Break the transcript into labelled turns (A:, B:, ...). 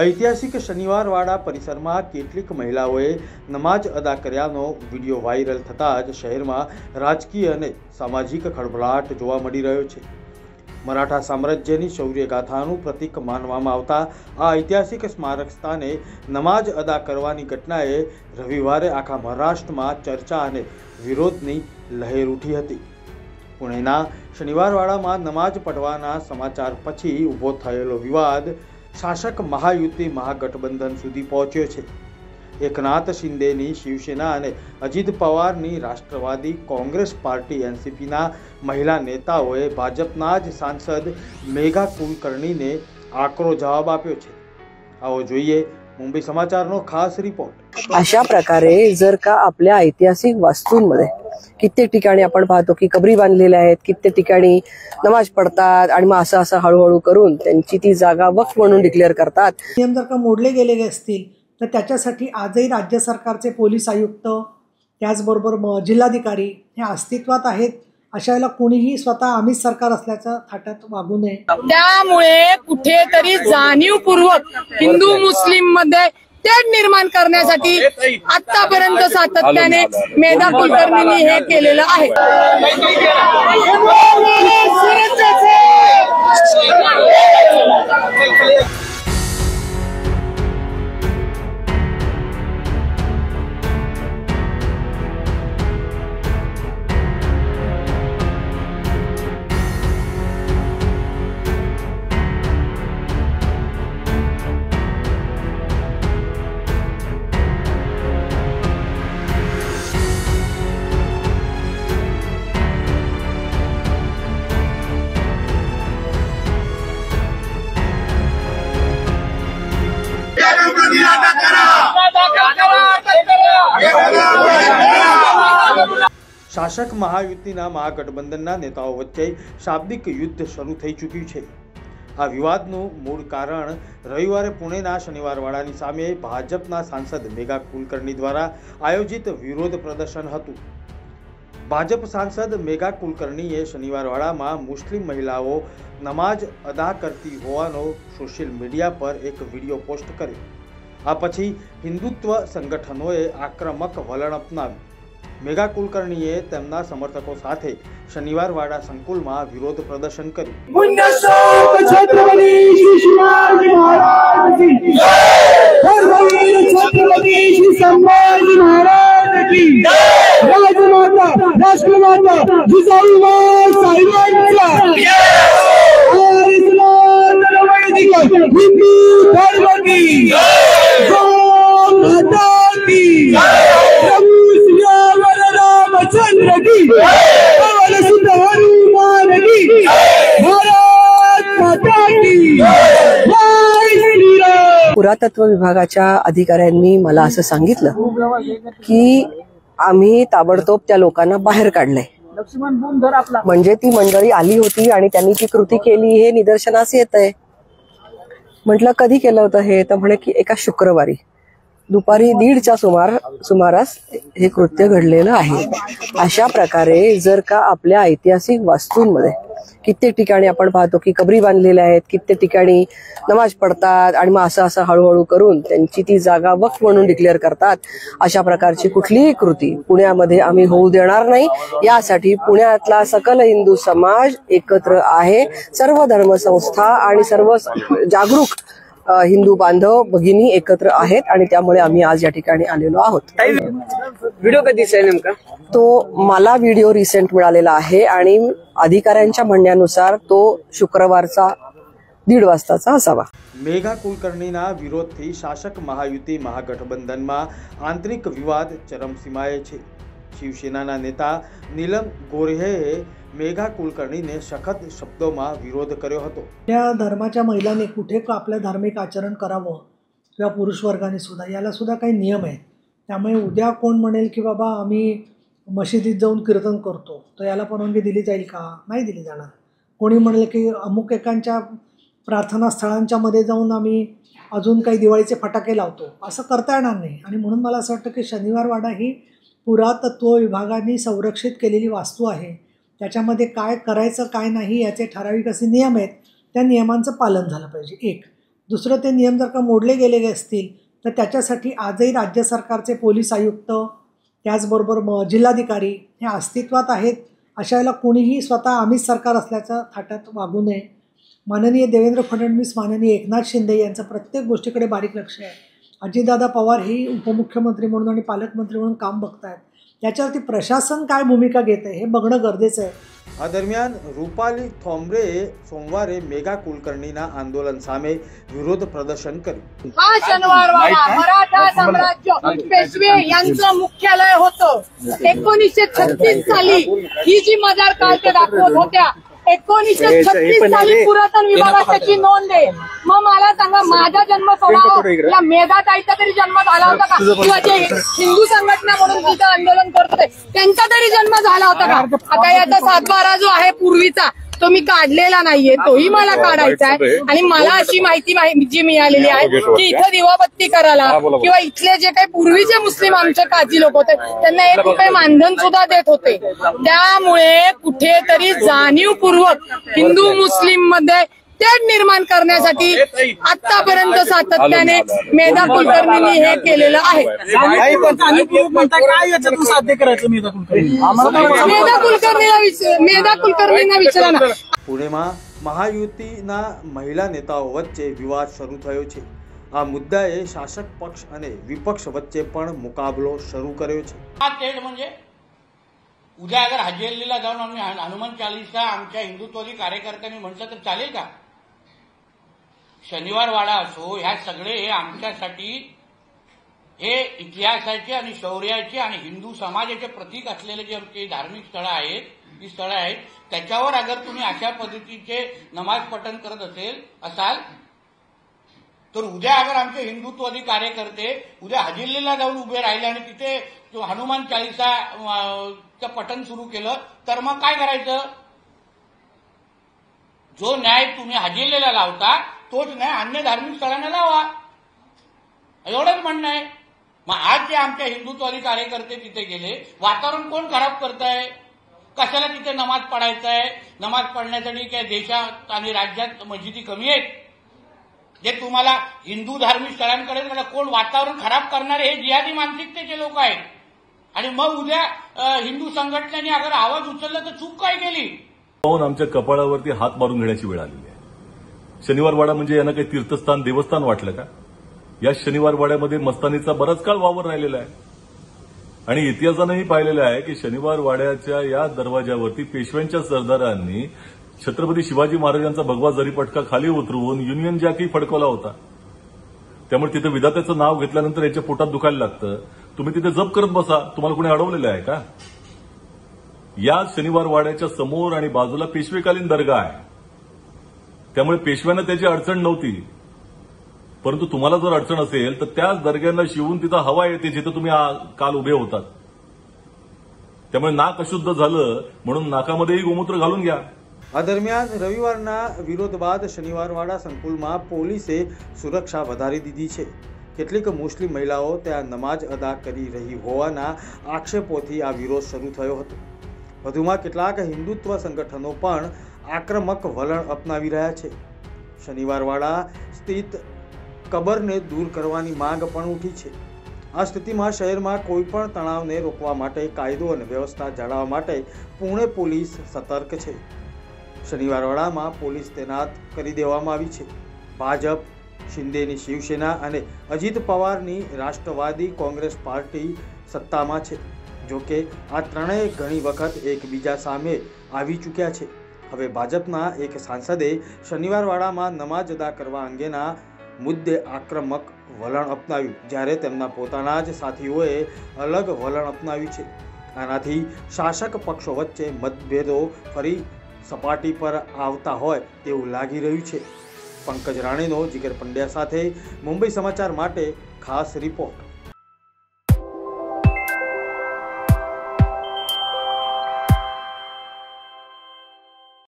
A: ऐतिहासिक शनिवारवाड़ा परिसर में કેટલીક મહિલાઓએ નમાજ અદા કર્યાનો વિડીયો વાયરલ થતાં જ શહેરમાં રાજકીય અને સામાજિક ખળભળાટ જોવા મળી રહ્યો છે। મરાઠા સામ્રાજ્યની શૌર્યગાથાનું પ્રતીક માનવામાં આવતા આ ઐતિહાસિક સ્મારક સ્થાને નમાજ અદા કરવાની ઘટનાએ રવિવારે આખા મહારાષ્ટ્રમાં ચર્ચા અને વિરોધની લહેર ઉઠી હતી। પુણેના શનિવારવાડામાં નમાજ પઢવાના સમાચાર પછી ઊભો થયેલો વિવાદ शासक महायुति महागठबंधन सुधी पहुंच्यो छे। एकनाथ शिंदेनी शिवसेना अने अजित पवारनी राष्ट्रवादी कांग्रेस पार्टी एनसीपी ना महिला नेताओए भाजपना ज सांसद मेघा कुलकर्णीने आकरो जवाब आप्यो छे। आवो जोईए मुंबई समाचारनो खास रिपोर्ट।
B: अशा प्रकारे जर का आपल्या ऐतिहासिक वास्तूंमध्ये कित्येक ठिकाणी आपण पाहतो की कबरी बांधलेल्या आहेत, कित्येक ठिकाणी नमाज पडतात आणि मग असं हळूहळू करून त्यांची ती जागा वक्फ म्हणून डिक्लेअर करतात।
C: नियम जर का मोडले गेलेले असतील तर त्याच्यासाठी आजही राज्य सरकारचे पोलीस आयुक्त त्याचबरोबर जिल्हाधिकारी हे अस्तित्वात आहेत। अशा वेळेला कोणीही स्वतः आम्ही सरकार असल्याचं थाटात वागू नये।
D: त्यामुळे कुठेतरी जाणीवपूर्वक हिंदू मुस्लिम मध्ये तेढ निर्माण करण्यासाठी आतापर्यंत सातत्याने मेधा कुलकर्णींनी हे केलेलं आहे।
A: शासक महायुतिना महागठबंधनना नेताओं वच्चे शाब्दिक युद्ध शुरू थई चूक्युं छे। आ विवादनुं मूळ कारण रविवारे पुणेना शनिवारवाड़ानी सामे भाजपना सांसद मेघा कुलकर्णी द्वारा आयोजित विरोध प्रदर्शन हतुं। भाजप सांसद मेघा कुलकर्णीए शनिवारवाड़ामां मुस्लिम महिलाओं नमाज अदा करती होवानो सोशल मीडिया पर एक विडियो पोस्ट कर्यो। आ पछी हिंदुत्व संगठनोए आक्रमक वलण अपनाव्युं। मेघा कुलकर्णीए तेमना समर्थकों साथे शनिवारवाड़ा संकुल में विरोध प्रदर्शन कर्युं।
B: पुरातत्व विभागाच्या अधिकाऱ्यांनी मला असं सांगितलं की आम्ही ताबडतोब त्या लोकांना बाहेर काढले। म्हणजे ती मंडळी आली होती आणि त्यांनी ती कृती केली हे निदर्शनास येतंय। म्हटलं कधी केलं होतं हे, तर म्हणे की एका शुक्रवारी दुपारी 1:30च्या सुमारास हे कृत्य घडलेलं आहे। अशा प्रकारे जर का आपल्या ऐतिहासिक वास्तूंमध्ये कित्येक ठिकाणी आपण पाहतो की कबरी बांधलेल्या आहेत, कित्येक ठिकाणी नमाज पडतात आणि मग असं हळूहळू करून त्यांची ती जागा वक्फ म्हणून डिक्लेअर करतात। अशा प्रकारची कुठलीही कृती पुण्यामध्ये आम्ही होऊ देणार नाही। यासाठी पुण्यातला सकल हिंदू समाज एकत्र आहे। सर्व धर्मसंस्था आणि सर्व जागरूक हिंदू बांधव भगिनी एकत्र आहेत आणि त्यामुळे आम्ही आज या ठिकाणी आलेलो आहोत।
E: व्हिडिओ कधी दिसेल नेमका?
B: तो मला व्हिडिओ रिसेंट मिळालेला आहे आणि अधिकाऱ्यांच्या म्हणण्यानुसार तो शुक्रवारचा 1:30 वाजताचा असावा।
A: मेघा कुलकर्णीना विरोधथी शासक महायुति महागठबंधन में आंतरिक विवाद चरमसीमाए छे। शिवसेना नेता नीलम गोऱ्हेए मेघा कुलकर्णी ने सखत शब्दों में विरोध कर्यो हतो।
C: त्या धर्माच्या महिलांनी कुठे आपलं धार्मिक आचरण करावं किंवा पुरुष वर्गाने सुद्धा याला सुद्धा काही नियम आहेत। त्यामुळे उद्या कोण म्हणेल की बाबा आम्ही मशिदीत जाऊन कीर्तन करतो तर याला परवानगी दिली जाईल का? नाही दिली जाणार। कोणी म्हणेल की अमुक एकांच्या प्रार्थना स्थळांच्या मध्ये जाऊन आम्ही अजून काही दिवाळीचे फटाके लावतो असं करता येणार नाही। आणि म्हणून मला असं वाटतं की शनिवारवाडा ही पुरातत्व विभागाने संरक्षित केलेली वास्तू आहे। त्याच्यामध्ये काय करायचं काय नाही याचे ठराविक असे नियम आहेत, त्या नियमांचं पालन झालं पाहिजे। एक दुसरं, ते नियम जर का मोडले गेले असतील तर त्याच्यासाठी आजही राज्य सरकारचे पोलीस आयुक्त, त्याचबरोबर जिल्हाधिकारी हे अस्तित्वात आहेत. अशा वेळेला कोणीही स्वतः आम्हीच सरकार असल्याच्या थाटात वागू नये. माननीय देवेंद्र फडणवीस, माननीय एकनाथ शिंदे यांचं प्रत्येक गोष्टीकडे बारीक लक्ष आहे. अजितदादा पवार ही उपमुख्यमंत्री म्हणून आणि पालकमंत्री म्हणून काम बघतायत. त्याच्यावरती प्रशासन काय भूमिका घेत आहे हे बघणं गरजेचं आहे.
A: दरमियान રૂપાલી થોમ્બરે સોમવારે મેગા કુલકર્ણીના આંદોલન સામે વિરોધ પ્રદર્શન કર્યું.
D: हा शनिवारवाडा मराठा साम्राज्य पेशवे यांचं मुख्यालय होतं. 1936 साली ही जी मजार काढते दाखवत होत्या, 1936 साली पुरातन विभागात त्याची नोंद आहे. मग मला सांगा, माझा जन्म या मेधाताईचा तरी जन्म झाला होता का? किंवा जे हिंदू संघटना म्हणून तिथं आंदोलन करतोय त्यांचा तरी जन्म झाला होता का? आता याचा 7/12 जो आहे पूर्वीचा, तो मी काढलेला नाहीये, तोही मला काढायचा आहे. आणि मला अशी माहिती जी मिळालेली आहे की इथं दिवाबत्ती करायला किंवा इथले जे काही पूर्वीचे मुस्लिम आमचे काजी लोक होते त्यांना 1 रुपये मानधन सुद्धा देत होते. त्यामुळे कुठेतरी जाणीवपूर्वक हिंदू मुस्लिम मध्ये तेढ निर्माण करण्यासाठी आतापर्यंत सातत्याने मेधा कुलकर्णींनी हे केलेलं आहे. मेधा कुलकर्णींना विचारा ना.
A: પુણેમાં મહાયુતિના મહિલા નેતાઓ વચ્ચે વિવાદ શરૂ થયો છે. આ મુદ્દાએ શાસક પક્ષ અને વિપક્ષ વચ્ચે પણ મુકાબલો શરૂ કર્યો છે.
F: हा तेढ म्हणजे उद्या अगर हाजी अलीला जाऊन आम्ही हनुमान चालीसा आमच्या हिंदुत्ववादी कार्यकर्त्यांनी म्हटलं तर चालेल का? शनिवार वाडा असो, ह्या सगळे हे आमच्यासाठी हे इतिहासाचे आणि शौर्याचे आणि हिंदू समाजाचे प्रतीक असलेले जे आमचे धार्मिक स्थळं आहेत, ही स्थळं आहेत, त्याच्यावर अगर तुम्ही अशा पद्धतीचे नमाज पठण करत असाल तर उद्या अगर आमचे हिंदुत्ववादी कार्यकर्ते उद्या हजिल्लीला जाऊन उभे राहिले आणि तिथे हनुमान चालीसा पठण सुरू केलं तर मग काय करायचं? जो न्याय तुम्ही हजिल्लीला लावता तोच न्याय अन्य धार्मिक स्थळांना लावा, एवढंच म्हणणं आहे. मग आज जे आमच्या हिंदुत्ववादी कार्यकर्ते तिथे गेले, वातावरण कोण खराब करताय? कशाला तिथे नमाज पडायचं आहे? नमाज पडण्यासाठी काय देशात आणि राज्यात मस्जिदी कमी आहेत? जे तुम्हाला हिंदू धार्मिक स्थळांकडे कोण वातावरण खराब करणारे हे जिहादी मानसिकतेचे लोक आहेत. आणि मग उद्या हिंदू संघटनेने अगर आवाज उचलला तर चूक काय केली?
G: आमच्या कपाळावरती हात मारून घेण्याची वेळ आलेली आहे. शनिवार वाडा म्हणजे यांना काही तीर्थस्थान देवस्थान वाटलं का? या शनिवार वाड्यामध्ये मस्तानीचा बराच काळ वावर राहिलेला आहे आणि इतिहासानंही पाहिलेलं आहे की शनिवार वाड्याच्या या दरवाजावरती पेशव्यांच्या सरदारांनी छत्रपती शिवाजी महाराजांचा भगवा जरीपटका खाली उतरवून युनियन जॅकही फडकवला होता. त्यामुळे तिथे विधात्याचं नाव घेतल्यानंतर याच्या पोटात दुखायला लागतं. तुम्ही तिथे जप करत बसा, तुम्हाला कोणी अडवलेलं आहे का? या शनिवार वाड्याच्या समोर आणि बाजूला पेशवेकालीन दर्गा आहे, त्यामुळे पेशव्यांना त्याची अडचण नव्हती. परंतु तुम्हाला जर अडचण असेल तर त्याच दर्ग्यांना शिवून तिथं हवा येते जिथं तुम्ही काल उभे होतात. त्यामुळे नाक अशुद्ध झालं म्हणून नाकामध्येही गोमूत्र घालून घ्या.
A: દરમિયાન રવિવારના વિરોધ બાદ શનિવારવાડા સંકુલમાં પોલીસે સુરક્ષા વધારી દીધી છે. કેટલીક મુસ્લિમ મહિલાઓ ત્યાં નમાજ અદા કરી રહી હોવાના આક્ષેપોથી આ વિરોધ શરૂ થયો હતો. વધુમાં કેટલાક હિન્દુત્વ સંગઠનો પણ આક્રમક વલણ અપનાવી રહ્યા છે. શનિવારવાડા સ્થિત કબરને દૂર કરવાની માંગ પણ ઉઠી છે. આ સ્થિતિમાં શહેરમાં કોઈપણ તણાવને રોકવા માટે કાયદો અને વ્યવસ્થા જાળવવા માટે પુણે પોલીસ સતર્ક છે. શનિવારવાડામાં પોલીસ તૈનાત કરી દેવામાં આવી છે. ભાજપ, શિંદેની શિવસેના અને અજીત પવારની રાષ્ટ્રવાદી કોંગ્રેસ પાર્ટી સત્તામાં છે. જોકે આ ત્રણેય ઘણી વખત એકબીજા સામે આવી ચૂક્યા છે. હવે ભાજપના એક સાંસદે શનિવારવાડામાં નમાજ અદા કરવા અંગેના મુદ્દે આક્રમક વલણ અપનાવ્યું, જ્યારે તેમના પોતાના જ સાથીઓએ અલગ વલણ અપનાવ્યું છે. આનાથી શાસક પક્ષો વચ્ચે મતભેદો ફરી સપાટી પર આવતા હોય તેવું લાગી રહ્યું છે. પંકજ રાણીનો જીગર પંડ્યા સાથે મુંબઈ સમાચાર માટે ખાસ રિપોર્ટ.